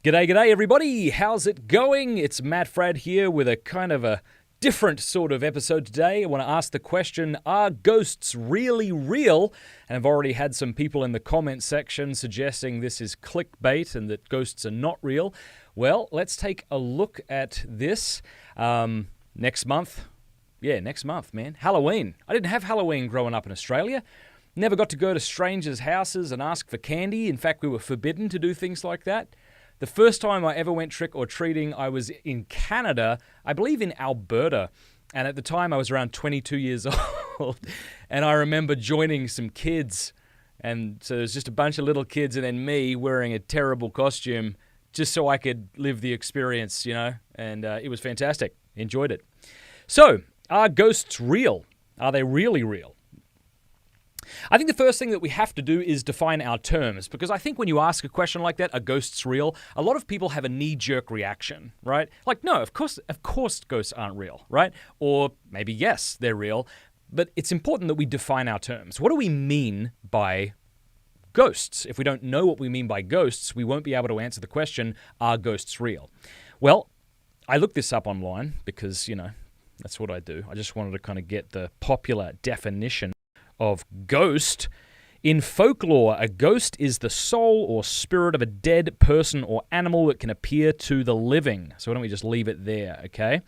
G'day everybody, how's it going? It's Matt Frad here with a kind of a different sort of episode today. I want to ask the question, are ghosts really real? And I've already had some people in the comment section suggesting this is clickbait and that ghosts are not real. Well, let's take a look at this next month. Yeah, next month, man. Halloween. I didn't have Halloween growing up in Australia. Never got to go to strangers' houses and ask for candy. In fact, we were forbidden to do things like that. The first time I ever went trick-or-treating, I was in Canada, I believe in Alberta, and at the time I was around 22 years old, and I remember joining some kids, and so there's just a bunch of little kids and then me wearing a terrible costume just so I could live the experience, you know, and it was fantastic. Enjoyed it. So, are ghosts real? Are they really real? I think the first thing that we have to do is define our terms, because I think when you ask a question like that, are ghosts real? A lot of people have a knee-jerk reaction, right? Like, no, of course ghosts aren't real, right? Or maybe, yes, they're real, but it's important that we define our terms. What do we mean by ghosts? If we don't know what we mean by ghosts, we won't be able to answer the question, are ghosts real? Well, I looked this up online because, you know, that's what I do. I just wanted to kind of get the popular definition of ghost. In folklore, a ghost is the soul or spirit of a dead person or animal that can appear to the living. So why don't we just leave it there, okay?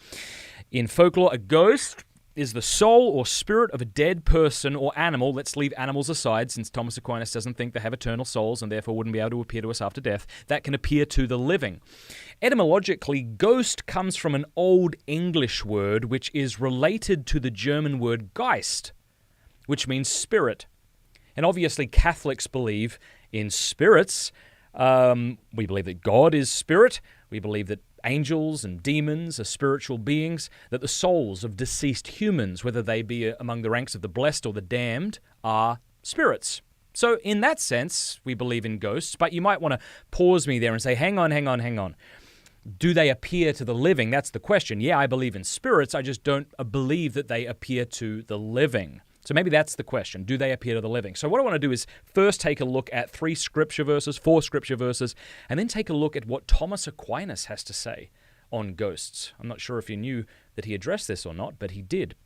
In folklore, a ghost is the soul or spirit of a dead person or animal. Let's leave animals aside, since Thomas Aquinas doesn't think they have eternal souls and therefore wouldn't be able to appear to us after death. That can appear to the living. Etymologically, ghost comes from an Old English word which is related to the German word Geist, which means spirit. And obviously Catholics believe in spirits. We believe that God is spirit. We believe that angels and demons are spiritual beings, that the souls of deceased humans, whether they be among the ranks of the blessed or the damned, are spirits. So in that sense, we believe in ghosts, but you might want to pause me there and say, hang on. Do they appear to the living? That's the question. Yeah, I believe in spirits. I just don't believe that they appear to the living. So maybe that's the question. Do they appear to the living? So what I want to do is first take a look at 4 scripture verses, and then take a look at what Thomas Aquinas has to say on ghosts. I'm not sure if you knew that he addressed this or not, but he did.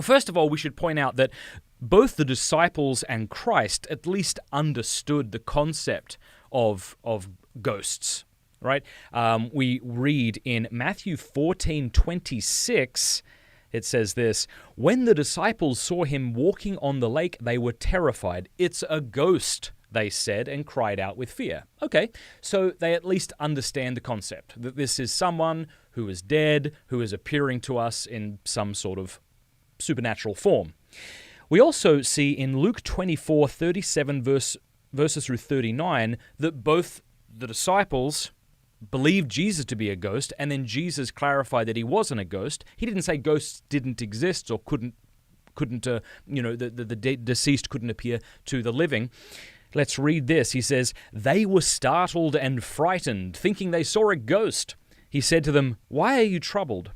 First of all, we should point out that both the disciples and Christ at least understood the concept of ghosts, right? We read in Matthew 14:26, it says this, when the disciples saw him walking on the lake, they were terrified. It's a ghost, they said, and cried out with fear. Okay, so they at least understand the concept, that this is someone who is dead, who is appearing to us in some sort of supernatural form. We also see in Luke 24:37 verses through 39 that both the disciples believed Jesus to be a ghost, and then Jesus clarified that he wasn't a ghost. He didn't say ghosts didn't exist or couldn't the deceased couldn't appear to the living. Let's read this. He says, they were startled and frightened, thinking they saw a ghost. He said to them, why are you troubled?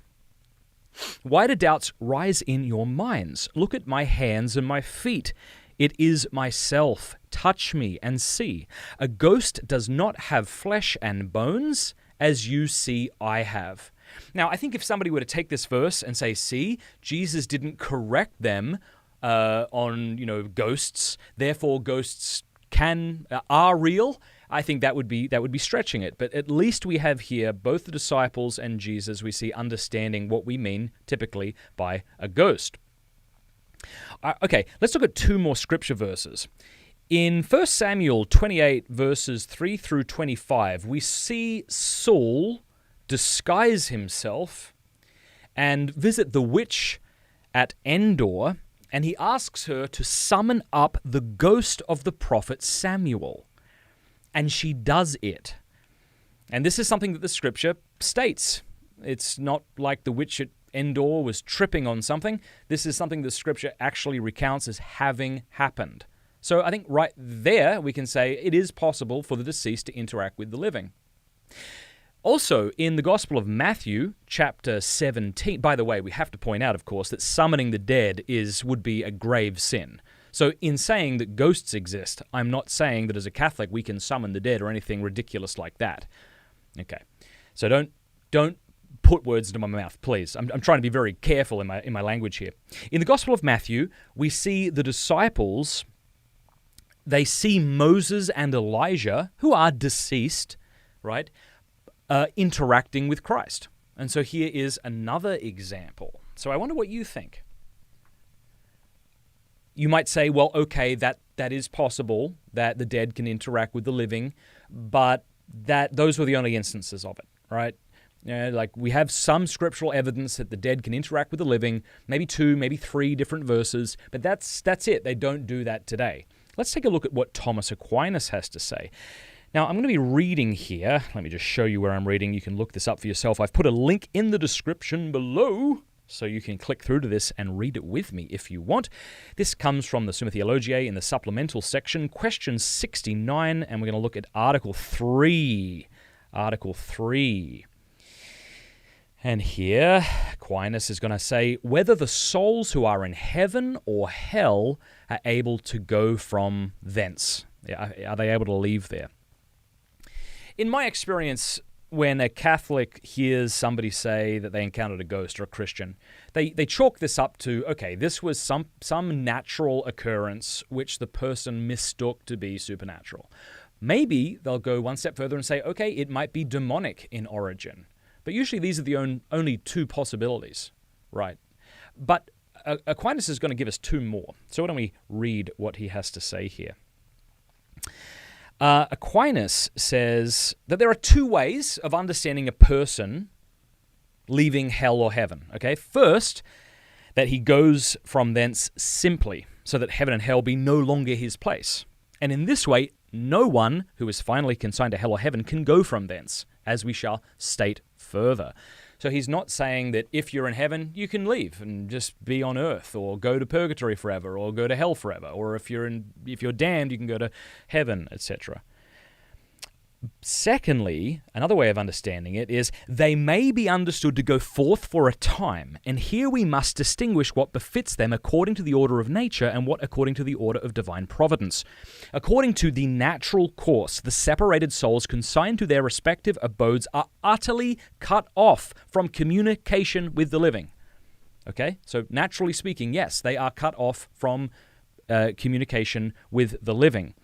Why do doubts rise in your minds? Look at my hands and my feet. It is myself. Touch me and see. A ghost does not have flesh and bones, as you see I have. Now, I think if somebody were to take this verse and say, see, Jesus didn't correct them on, ghosts, therefore ghosts are real, I think that would be stretching it. But at least we have here both the disciples and Jesus, we see understanding what we mean typically by a ghost. Okay, let's look at 2 more scripture verses. In 1 Samuel 28, verses 3 through 25, we see Saul disguise himself and visit the witch at Endor, and he asks her to summon up the ghost of the prophet Samuel. And she does it. And this is something that the scripture states. It's not like the witch at Endor was tripping on something. This is something the scripture actually recounts as having happened. So I think right there we can say it is possible for the deceased to interact with the living. Also, in the Gospel of Matthew, chapter 17, by the way, we have to point out, of course, that summoning the dead would be a grave sin. So in saying that ghosts exist, I'm not saying that as a Catholic we can summon the dead or anything ridiculous like that. Okay, so don't put words into my mouth, please. I'm trying to be very careful in my language here. In the Gospel of Matthew, we see the disciples, they see Moses and Elijah, who are deceased, right, interacting with Christ. And so here is another example. So I wonder what you think. You might say, well, okay, that is possible, that the dead can interact with the living, but those were the only instances of it, right? Like we have some scriptural evidence that the dead can interact with the living, maybe 2, maybe 3 different verses, but that's it. They don't do that today. Let's take a look at what Thomas Aquinas has to say. Now, I'm going to be reading here. Let me just show you where I'm reading. You can look this up for yourself. I've put a link in the description below, so you can click through to this and read it with me if you want. This comes from the Summa Theologiae in the supplemental section, question 69, and we're going to look at Article 3. Article 3. And here, Aquinas is going to say whether the souls who are in heaven or hell are able to go from thence. Are they able to leave there? In my experience, when a Catholic hears somebody say that they encountered a ghost, or a Christian, they chalk this up to, okay, this was some natural occurrence which the person mistook to be supernatural. Maybe they'll go one step further and say, okay, it might be demonic in origin. But usually these are the only 2 possibilities, right? But Aquinas is going to give us 2 more. So why don't we read what he has to say here? Aquinas says that there are 2 ways of understanding a person leaving hell or heaven. Okay, first, that he goes from thence simply, so that heaven and hell be no longer his place. And in this way, no one who is finally consigned to hell or heaven can go from thence, as we shall state further. So he's not saying that if you're in heaven, you can leave and just be on earth, or go to purgatory forever, or go to hell forever, or if you're damned, you can go to heaven, etc. Secondly, another way of understanding it is they may be understood to go forth for a time, and here we must distinguish what befits them according to the order of nature and what according to the order of divine providence. According to the natural course, the separated souls consigned to their respective abodes are utterly cut off from communication with the living. Okay, so naturally speaking, yes, they are cut off from communication with the living.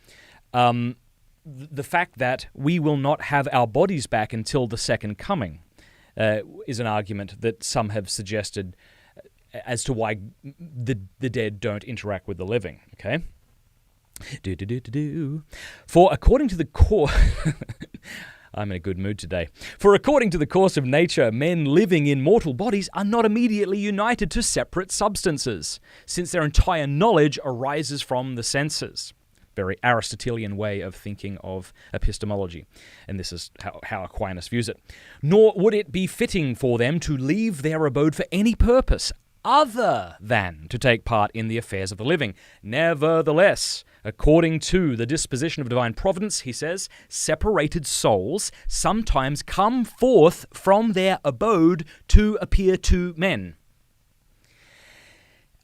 The fact that we will not have our bodies back until the second coming is an argument that some have suggested as to why the dead don't interact with the living. Okay? For according to the course... I'm in a good mood today. For according to the course of nature, men living in mortal bodies are not immediately united to separate substances, since their entire knowledge arises from the senses. Very Aristotelian way of thinking of epistemology. And this is how Aquinas views it. Nor would it be fitting for them to leave their abode for any purpose other than to take part in the affairs of the living. Nevertheless, according to the disposition of divine providence, he says, separated souls sometimes come forth from their abode to appear to men.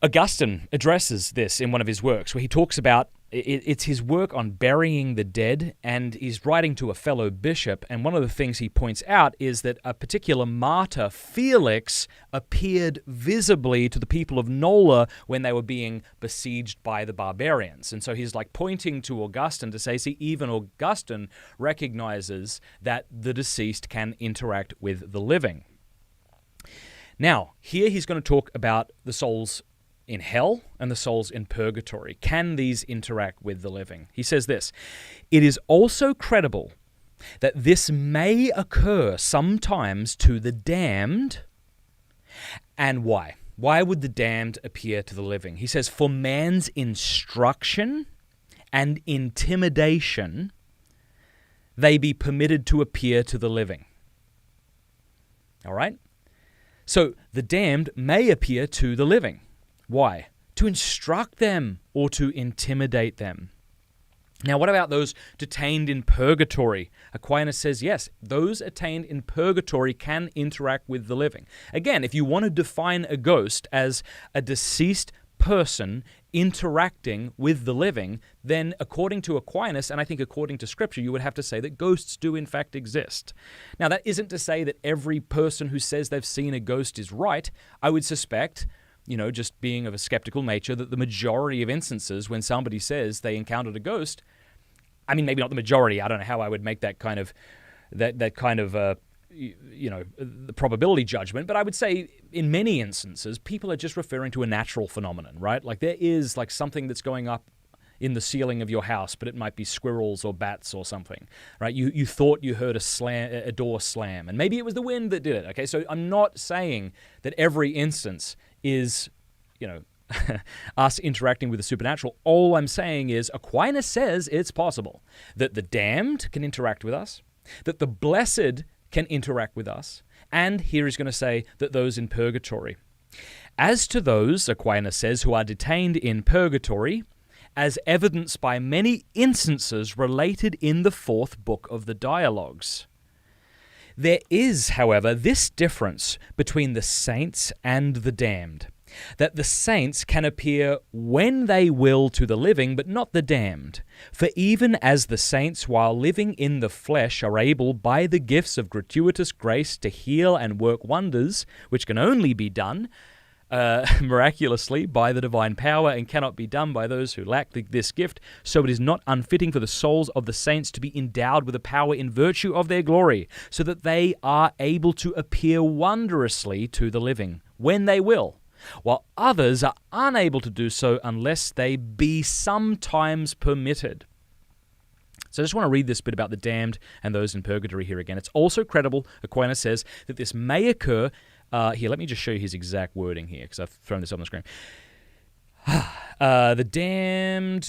Augustine addresses this in one of his works, where he talks about it's his work on burying the dead, and he's writing to a fellow bishop, and one of the things he points out is that a particular martyr, Felix, appeared visibly to the people of Nola when they were being besieged by the barbarians. And so he's like pointing to Augustine to say, see, even Augustine recognizes that the deceased can interact with the living. Now, here he's going to talk about the souls in hell and the souls in purgatory. Can these interact with the living? He says this, it is also credible that this may occur sometimes to the damned. And why? Why would the damned appear to the living? He says, for man's instruction and intimidation, they be permitted to appear to the living. All right? So the damned may appear to the living. Why? To instruct them or to intimidate them. Now, what about those detained in purgatory? Aquinas says, yes, those detained in purgatory can interact with the living. Again, if you want to define a ghost as a deceased person interacting with the living, then according to Aquinas, and I think according to Scripture, you would have to say that ghosts do in fact exist. Now, that isn't to say that every person who says they've seen a ghost is right. I would suspect, just being of a skeptical nature, that the majority of instances when somebody says they encountered a ghost, I mean, maybe not the majority, I don't know how I would make that kind of the probability judgment, but I would say in many instances, people are just referring to a natural phenomenon, right? Like there is like something that's going up in the ceiling of your house, but it might be squirrels or bats or something, right? You thought you heard a door slam, and maybe it was the wind that did it, okay? So I'm not saying that every instance is, us interacting with the supernatural. All I'm saying is Aquinas says it's possible that the damned can interact with us, that the blessed can interact with us, and here he's going to say that those in purgatory. As to those, Aquinas says, who are detained in purgatory, as evidenced by many instances related in the fourth book of the Dialogues. There is, however, this difference between the saints and the damned, that the saints can appear when they will to the living, but not the damned. For even as the saints, while living in the flesh, are able by the gifts of gratuitous grace to heal and work wonders, which can only be done miraculously by the divine power and cannot be done by those who lack this gift, so it is not unfitting for the souls of the saints to be endowed with a power in virtue of their glory, so that they are able to appear wondrously to the living when they will, while others are unable to do so unless they be sometimes permitted. So I just want to read this bit about the damned and those in purgatory here again. It's also credible, Aquinas says, that this may occur. Here, let me just show you his exact wording here, because I've thrown this up on the screen. The damned,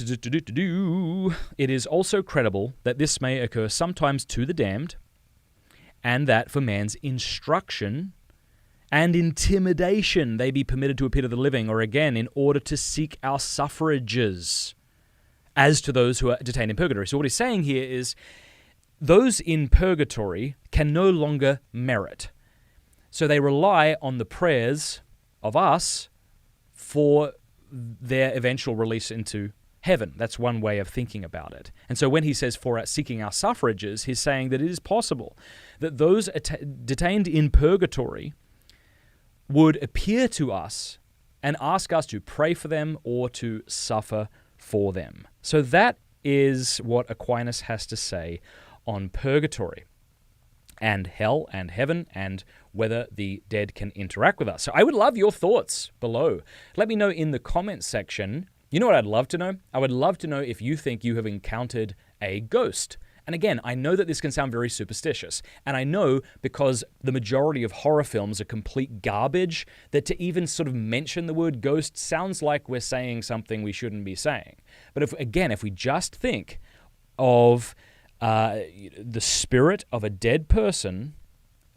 it is also credible that this may occur sometimes to the damned, and that for man's instruction and intimidation they be permitted to appear to the living, or again, in order to seek our suffrages, as to those who are detained in purgatory. So what he's saying here is, those in purgatory can no longer merit. So they rely on the prayers of us for their eventual release into heaven. That's one way of thinking about it. And so when he says for seeking our suffrages, he's saying that it is possible that those detained in purgatory would appear to us and ask us to pray for them or to suffer for them. So that is what Aquinas has to say on purgatory and hell and heaven and whether the dead can interact with us. So I would love your thoughts below. Let me know in the comments section. You know what I'd love to know? I would love to know if you think you have encountered a ghost. And again, I know that this can sound very superstitious, and I know because the majority of horror films are complete garbage, that to even sort of mention the word ghost sounds like we're saying something we shouldn't be saying. But if we just think of the spirit of a dead person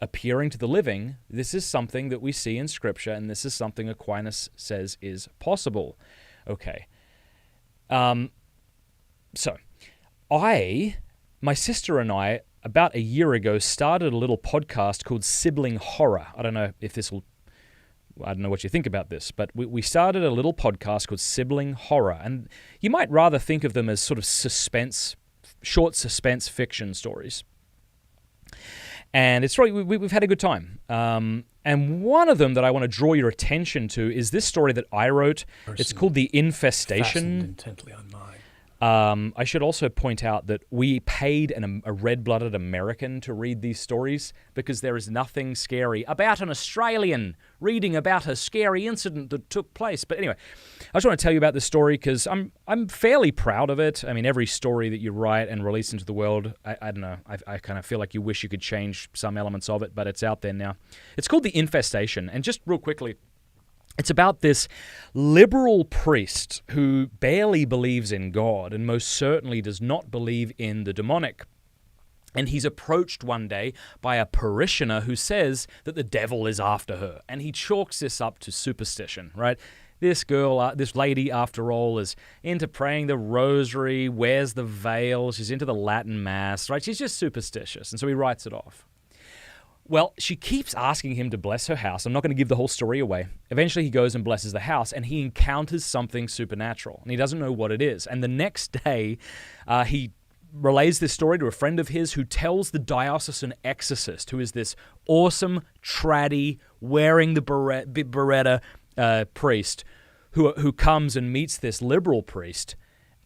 appearing to the living, this is something that we see in Scripture, and this is something Aquinas says is possible. Okay. My sister and I, about a year ago, started a little podcast called Sibling Horror. I don't know what you think about this, but we started a little podcast called Sibling Horror, and you might rather think of them as sort of short suspense fiction stories. And it's really, we've had a good time. And one of them that I want to draw your attention to is this story that I wrote. It's called The Infestation. Fastened intently on mine. I should also point out that we paid a red-blooded American to read these stories because there is nothing scary about an Australian reading about a scary incident that took place. But anyway, I just want to tell you about this story because I'm fairly proud of it. I mean, every story that you write and release into the world, I don't know, I kind of feel like you wish you could change some elements of it, but it's out there now. It's called The Infestation, and just real quickly, it's about this liberal priest who barely believes in God and most certainly does not believe in the demonic. And he's approached one day by a parishioner who says that the devil is after her. And he chalks this up to superstition, right? This lady, after all, is into praying the rosary, wears the veil, she's into the Latin Mass, right? She's just superstitious. And so he writes it off. Well, she keeps asking him to bless her house. I'm not going to give the whole story away. Eventually, he goes and blesses the house, and he encounters something supernatural, and he doesn't know what it is. And the next day, he relays this story to a friend of his who tells the diocesan exorcist, who is this awesome, traddy, wearing the beretta priest, who comes and meets this liberal priest,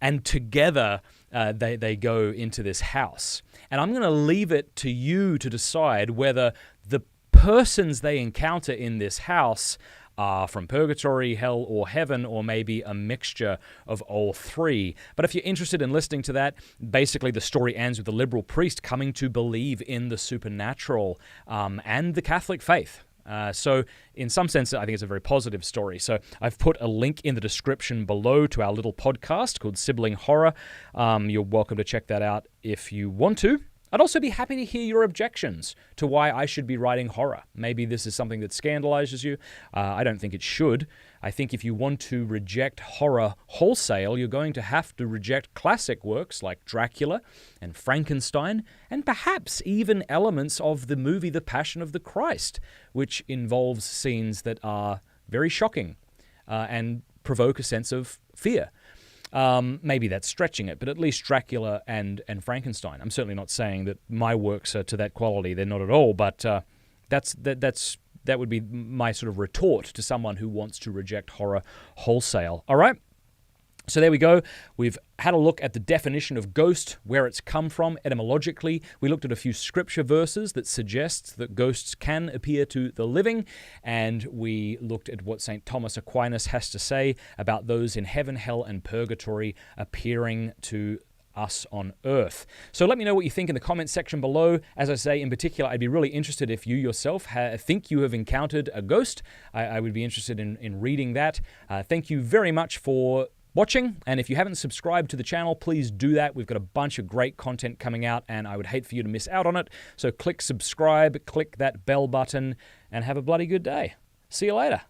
and together they go into this house. And I'm going to leave it to you to decide whether the persons they encounter in this house are from purgatory, hell, or heaven, or maybe a mixture of all three. But if you're interested in listening to that, basically the story ends with the liberal priest coming to believe in the supernatural and the Catholic faith. So in some sense, I think it's a very positive story. So I've put a link in the description below to our little podcast called Sibling Horror. You're welcome to check that out if you want to. I'd also be happy to hear your objections to why I should be writing horror. Maybe this is something that scandalizes you. I don't think it should. I think if you want to reject horror wholesale, you're going to have to reject classic works like Dracula and Frankenstein, and perhaps even elements of the movie The Passion of the Christ, which involves scenes that are very shocking and provoke a sense of fear. Maybe that's stretching it, but at least Dracula and Frankenstein. I'm certainly not saying that my works are to that quality. They're not at all, but that would be my sort of retort to someone who wants to reject horror wholesale. All right? So there we go. We've had a look at the definition of ghost, where it's come from etymologically. We looked at a few scripture verses that suggest that ghosts can appear to the living, and we looked at what St. Thomas Aquinas has to say about those in heaven, hell, and purgatory appearing to us on earth. So let me know what you think in the comments section below. As I say, in particular, I'd be really interested if you yourself think you have encountered a ghost. I would be interested in reading that. Thank you very much for watching, and if you haven't subscribed to the channel, please do that. We've got a bunch of great content coming out, and I would hate for you to miss out on it. So click subscribe, click that bell button, and have a bloody good day. See you later.